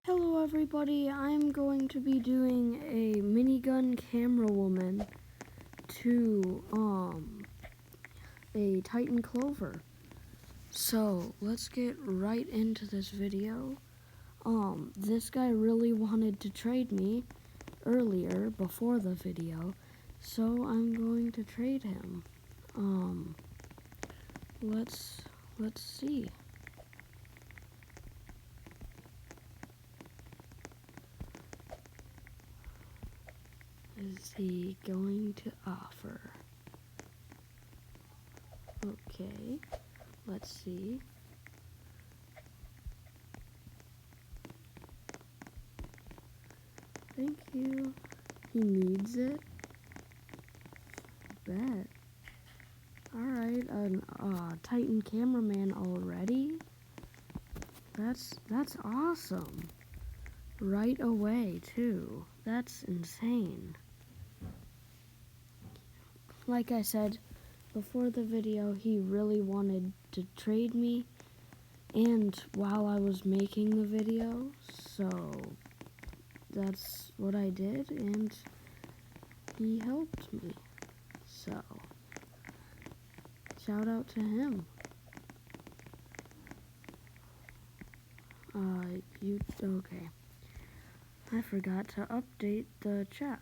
Hello everybody, I'm going to be doing a minigun camera woman to a Titan Clover. So let's get right into this video. This guy really wanted to trade me earlier before the video, so I'm going to trade him. Let's see. Is he going to offer? Okay, let's see. Thank you. He needs it. Bet. Alright, Titan cameraman already? That's awesome. Right away, too. That's insane. Like I said before the video, he really wanted to trade me, and while I was making the video, so that's what I did, and he helped me. So, shout out to him. Okay. I forgot to update the chat.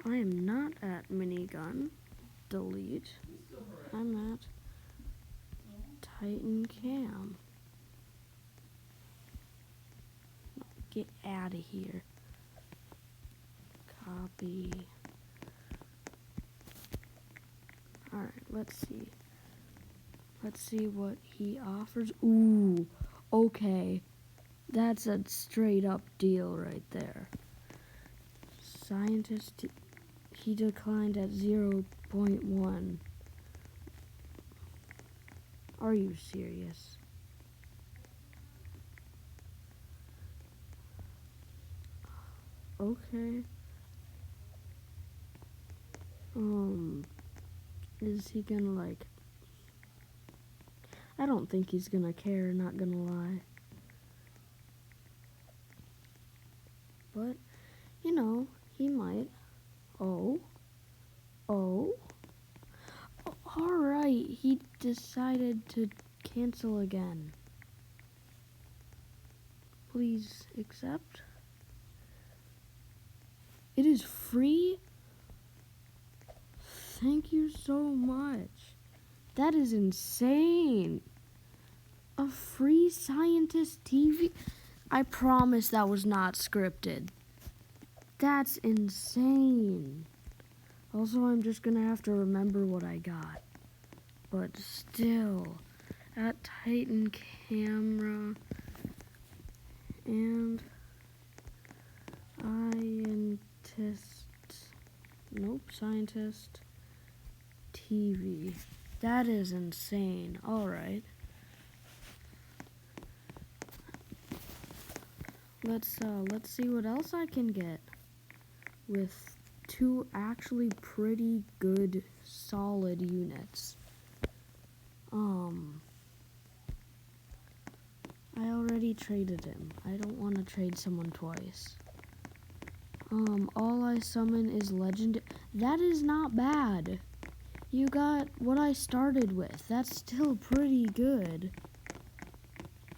I am not at minigun. Delete. I'm at Titan Cam. No, get out of here. Copy. Alright, let's see. Let's see what he offers. Ooh, okay. That's a straight up deal right there. Scientist, he declined at 0.1. Are you serious? Okay. Is he gonna like... I don't think he's gonna care, not gonna lie. But, you know, he might. Oh. Alright, he decided to cancel again. Please accept. It is free? Thank you so much. That is insane. A free scientist TV? I promise that was not scripted. That's insane. Also, I'm just gonna have to remember what I got. But still, at Titan Camera and Scientist TV. That is insane. Alright. Let's see what else I can get with two actually pretty good solid units. I already traded him. I don't want to trade someone twice. All I summon is legend. That is not bad. You got what I started with. That's still pretty good.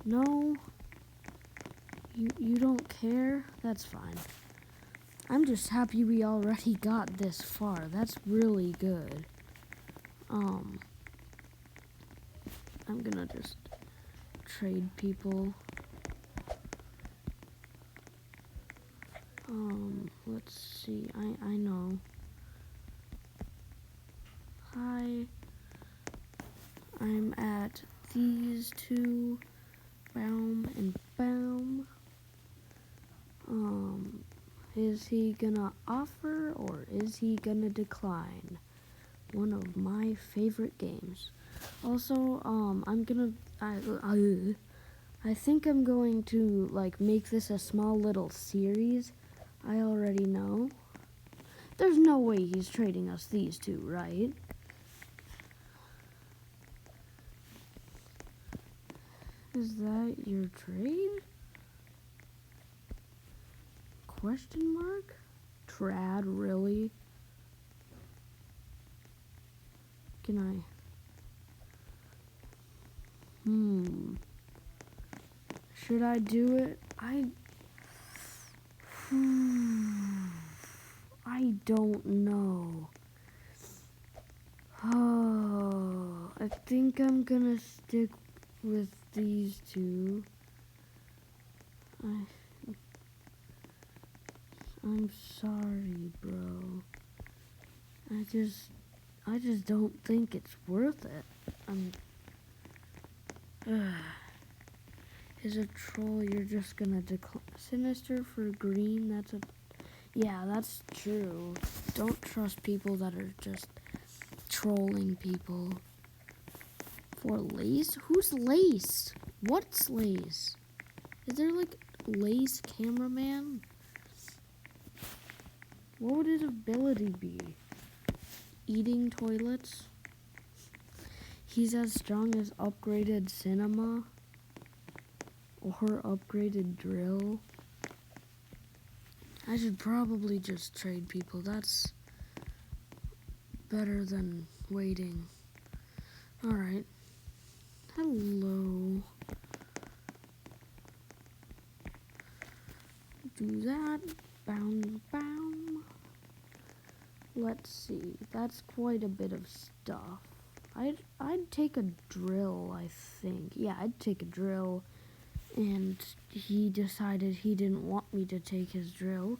No? You don't care? That's fine. I'm just happy we already got this far. That's really good. I'm gonna just trade people. Let's see. I know. Hi. I'm at these two. Baum and Baum. Is he gonna offer or is he gonna decline? One of my favorite games. Also, I think I'm going to like make this a small little series. I already know. There's no way he's trading us these two, right? Is that your trade? Question mark? Trad, really? Can I? Should I do it? I don't know. Oh, I think I'm gonna stick with these two. I'm sorry, bro. I just don't think it's worth it. Is a troll, you're just gonna decline. Sinister for green, yeah, that's true. Don't trust people that are just trolling people. For Lace? Who's Lace? What's Lace? Is there like Lace cameraman? What would his ability be? Eating toilets? He's as strong as upgraded cinema or upgraded drill. I should probably just trade people. That's better than waiting. Alright. Hello. Do that. Bound. Let's see. That's quite a bit of stuff. I'd take a drill, I think. Yeah, I'd take a drill. And he decided he didn't want me to take his drill.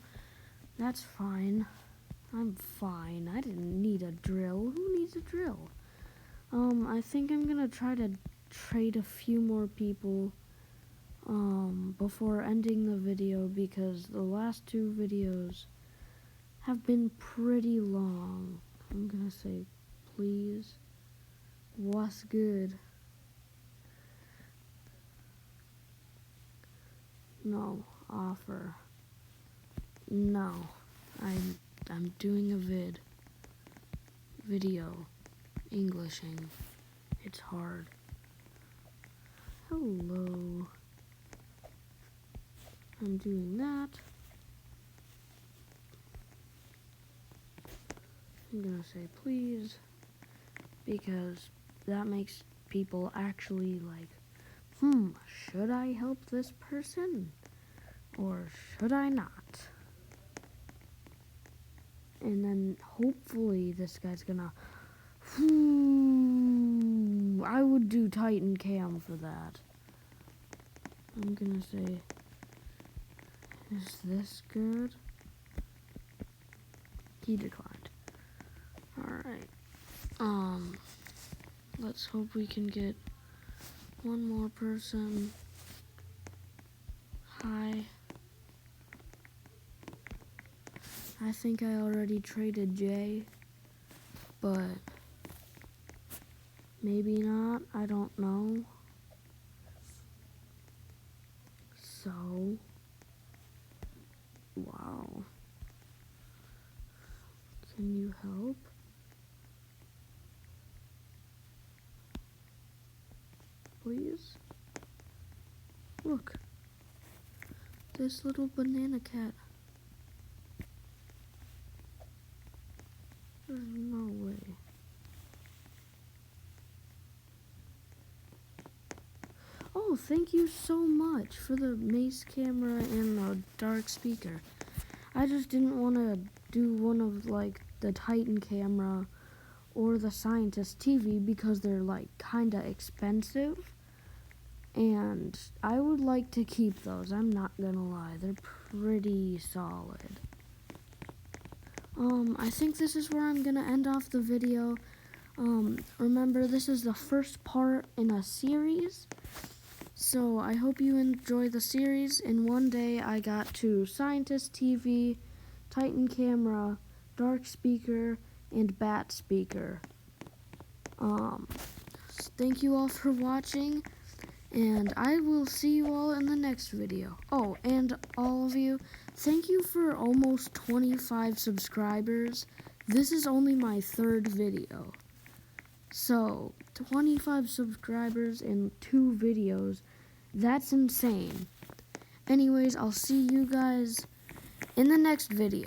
That's fine. I'm fine. I didn't need a drill. Who needs a drill? I think I'm gonna try to trade a few more people before ending the video, because the last two videos have been pretty long. I'm gonna say, please, what's good? No, offer. No, I'm doing a video, Englishing. It's hard. Hello. I'm doing that. I'm gonna say please, because that makes people actually like, should I help this person? Or should I not? And then hopefully this guy's gonna, I would do Titan Cam for that. I'm gonna say, is this good? He declined. Alright. Let's hope we can get one more person. Hi. I think I already traded Jay, but maybe not. I don't know. So, wow. Can you help? Please? Look. This little banana cat. There's no way. Oh, thank you so much for the mace camera and the dark speaker. I just didn't want to do one of like the Titan camera or the Scientist TV because they're like kinda expensive. And I would like to keep those, I'm not gonna lie. They're pretty solid. I think this is where I'm gonna end off the video. Remember, this is the first part in a series. So I hope you enjoy the series. In one day, I got to Scientist TV, Titan Camera, Dark Speaker, and Bat Speaker. Thank you all for watching, and I will see you all in the next video. Oh, and all of you, thank you for almost 25 subscribers. This is only my third video. So, 25 subscribers in 2 videos. That's insane. Anyways, I'll see you guys in the next video.